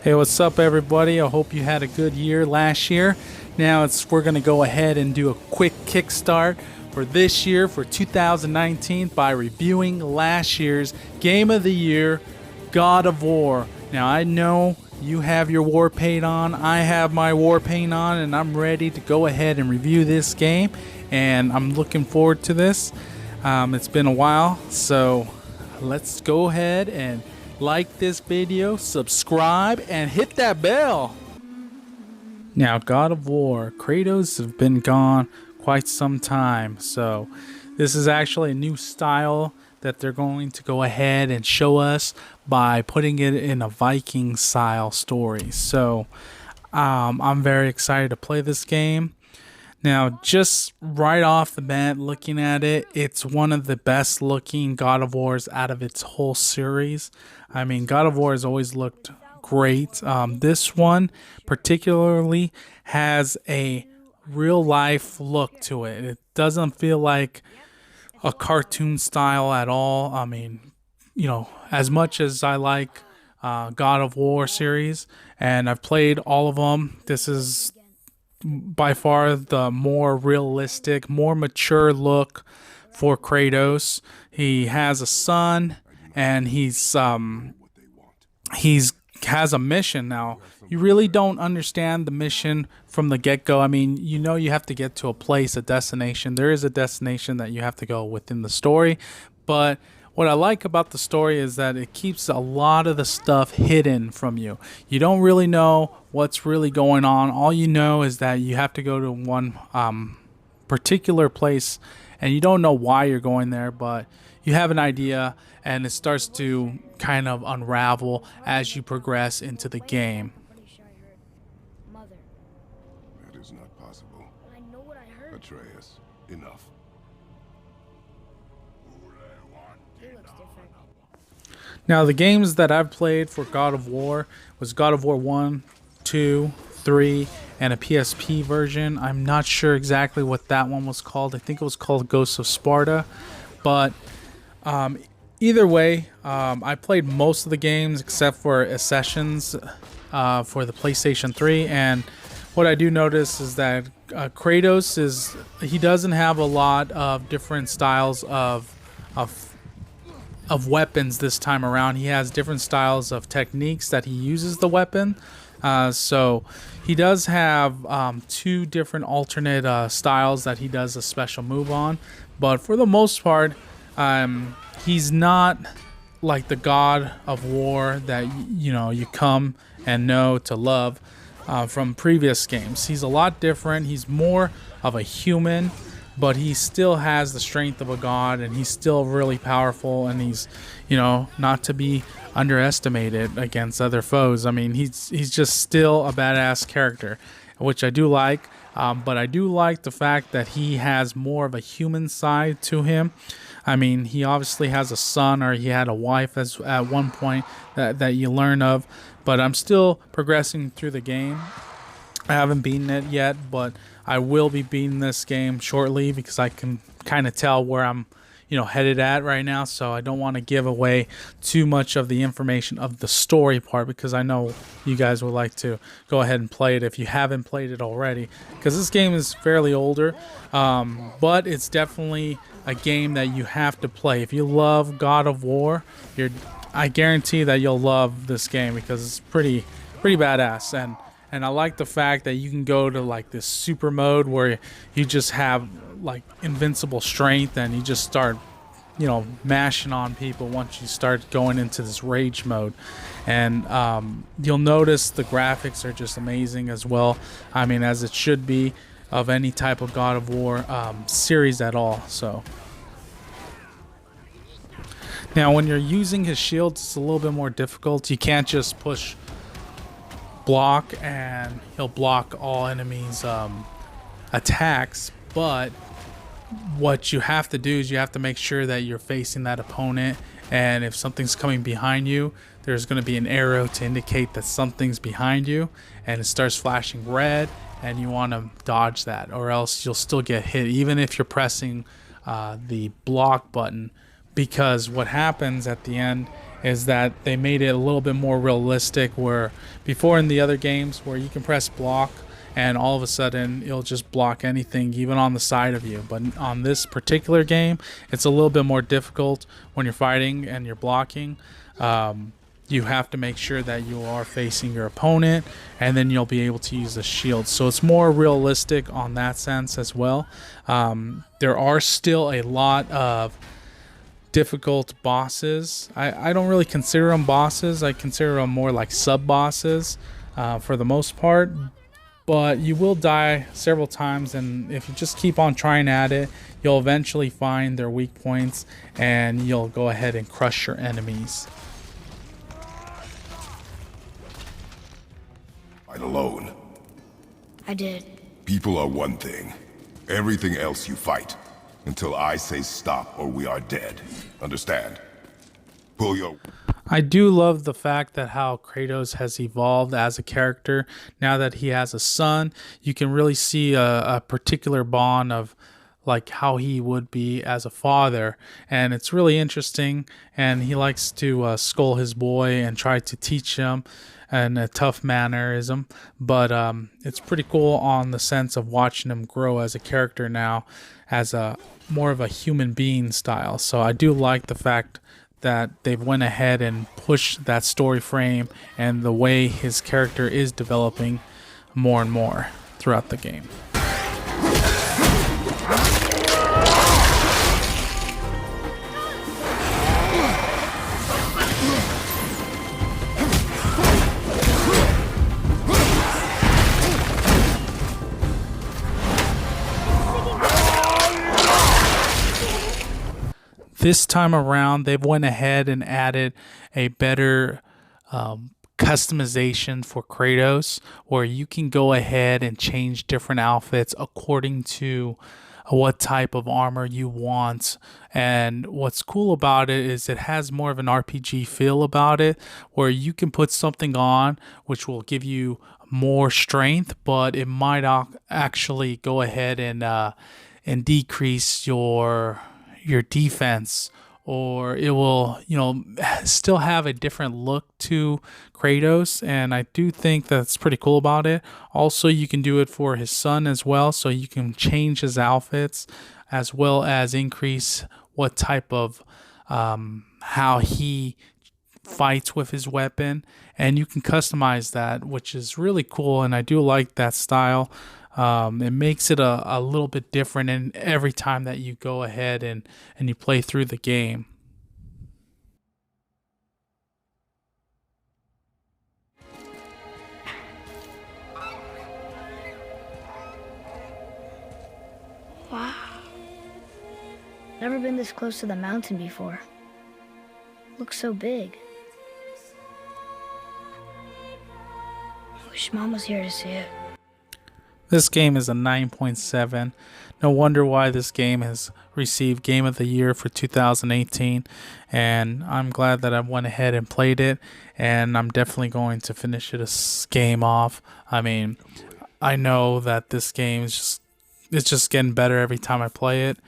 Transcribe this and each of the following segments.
Hey, what's up, everybody? I hope you had a good year last year. Now we're gonna go ahead and do a quick kickstart for this year for 2019 by reviewing last year's Game of the Year, God of War. Now I know you have your war paint on, I have my war paint on, and I'm ready to go ahead and review this game. And I'm looking forward to this. It's been a while, so let's go ahead and like this video, subscribe, and hit that bell. Now, God of War, Kratos have been gone quite some time, so this is actually a new style that they're going to go ahead and show us by putting it in a Viking style story. So I'm very excited to play this game. Now, just right off the bat, looking at it, it's one of the best looking God of Wars out of its whole series. I mean, God of War has always looked great. This one particularly has a real life look to it. It doesn't feel like a cartoon style at all. I mean, as much as I like God of War series, and I've played all of them, this is by far the more realistic, more mature look for Kratos. He has a son, and he's has a mission now. You really don't understand the mission from the get-go. I mean, you have to get to a place, a destination. There is a destination that you have to go within the story, but what I like about the story is that it keeps a lot of the stuff hidden from you. You don't really know what's really going on. All you know is that you have to go to one particular place, and you don't know why you're going there, but you have an idea, and it starts to kind of unravel as you progress into the game. That is not possible. I know what I heard. Atreus, enough. He looks different. Now, the games that I've played for God of War was God of War 1, 2, 3, and a PSP version. I'm not sure exactly what that one was called. I think it was called Ghosts of Sparta. But either way, I played most of the games except for Ascensions for the PlayStation 3. And what I do notice is that Kratos he doesn't have a lot of different styles of weapons this time around. He has different styles of techniques that he uses the weapon. So he does have two different alternate styles that he does a special move on. But for the most part, he's not like the God of War that you come and know to love from previous games. He's a lot different. He's more of a human, but he still has the strength of a god, and he's still really powerful, and he's not to be underestimated against other foes. I mean, he's just still a badass character, which I do like. But I do like the fact that he has more of a human side to him. I mean, he obviously has a son, or he had a wife at one point that you learn of. But I'm still progressing through the game. I haven't beaten it yet, but I will be beating this game shortly because I can kind of tell where I'm headed at right now. So I don't want to give away too much of the information of the story part, because I know you guys would like to go ahead and play it if you haven't played it already, because this game is fairly older, but it's definitely a game that you have to play. If you love God of War, I guarantee that you'll love this game because it's pretty badass. And I like the fact that you can go to like this super mode where you just have like invincible strength, and you just start mashing on people once you start going into this rage mode. And you'll notice the graphics are just amazing as well. I mean, as it should be of any type of God of War series at all. So now when you're using his shields, it's a little bit more difficult. You can't just push block and he'll block all enemies attacks, but what you have to do is you have to make sure that you're facing that opponent, and if something's coming behind you, there's going to be an arrow to indicate that something's behind you, and it starts flashing red, and you want to dodge that, or else you'll still get hit even if you're pressing the block button, because what happens at the end is that they made it a little bit more realistic, where before in the other games where you can press block and all of a sudden it'll just block anything even on the side of you, but on this particular game it's a little bit more difficult when you're fighting and you're blocking. You have to make sure that you are facing your opponent, and then you'll be able to use the shield. So it's more realistic on that sense as well. There are still a lot of difficult bosses. I don't really consider them bosses. I consider them more like sub-bosses for the most part. But you will die several times, and if you just keep on trying at it, you'll eventually find their weak points, and you'll go ahead and crush your enemies. Fight alone. I did. People are one thing. Everything else you fight. Until I say stop or we are dead. Understand? Pull your... I do love the fact that how Kratos has evolved as a character. Now that he has a son, you can really see a particular bond of like how he would be as a father, and it's really interesting. And he likes to scold his boy and try to teach him in a tough mannerism, but it's pretty cool on the sense of watching him grow as a character now, as a more of a human being style. So I do like the fact that they've went ahead and pushed that story frame and the way his character is developing more and more throughout the game. This time around, they've went ahead and added a better customization for Kratos, where you can go ahead and change different outfits according to what type of armor you want. And what's cool about it is it has more of an RPG feel about it, where you can put something on which will give you more strength, but it might actually go ahead and decrease your defense, or it will, still have a different look to Kratos. And I do think that's pretty cool about it. Also, you can do it for his son as well, so you can change his outfits as well as increase what type of how he fights with his weapon, and you can customize that, which is really cool. And I do like that style. It makes it a little bit different in every time that you go ahead and you play through the game. Wow. Never been this close to the mountain before. Looks so big. I wish Mom was here to see it. This game is a 9.7. No wonder why this game has received Game of the Year for 2018. And I'm glad that I went ahead and played it. And I'm definitely going to finish this game off. I mean, I know that this game is just getting better every time I play it.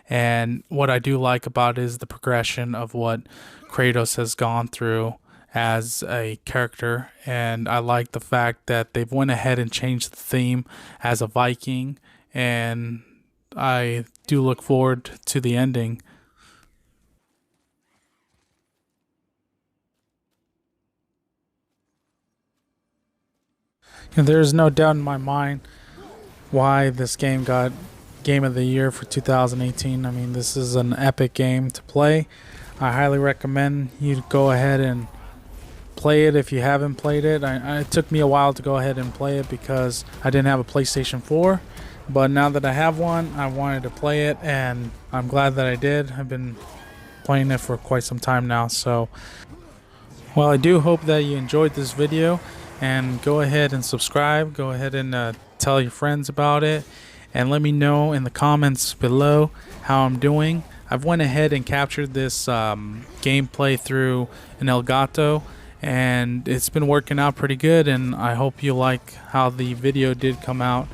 And what I do like about it is the progression of what Kratos has gone through as a character, and I like the fact that they've went ahead and changed the theme as a Viking, and I do look forward to the ending. And there's no doubt in my mind why this game got Game of the Year for 2018. I mean, this is an epic game to play. I highly recommend you go ahead and play it if you haven't played it. It took me a while to go ahead and play it because I didn't have a PlayStation 4, but now that I have one, I wanted to play it, and I'm glad that I did. I've been playing it for quite some time now. So, well, I do hope that you enjoyed this video, and go ahead and subscribe. Go ahead and tell your friends about it, and let me know in the comments below how I'm doing. I've went ahead and captured this gameplay through an Elgato, and it's been working out pretty good, and I hope you like how the video did come out.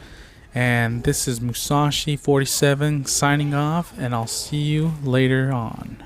And this is Musashi 47 signing off, and I'll see you later on.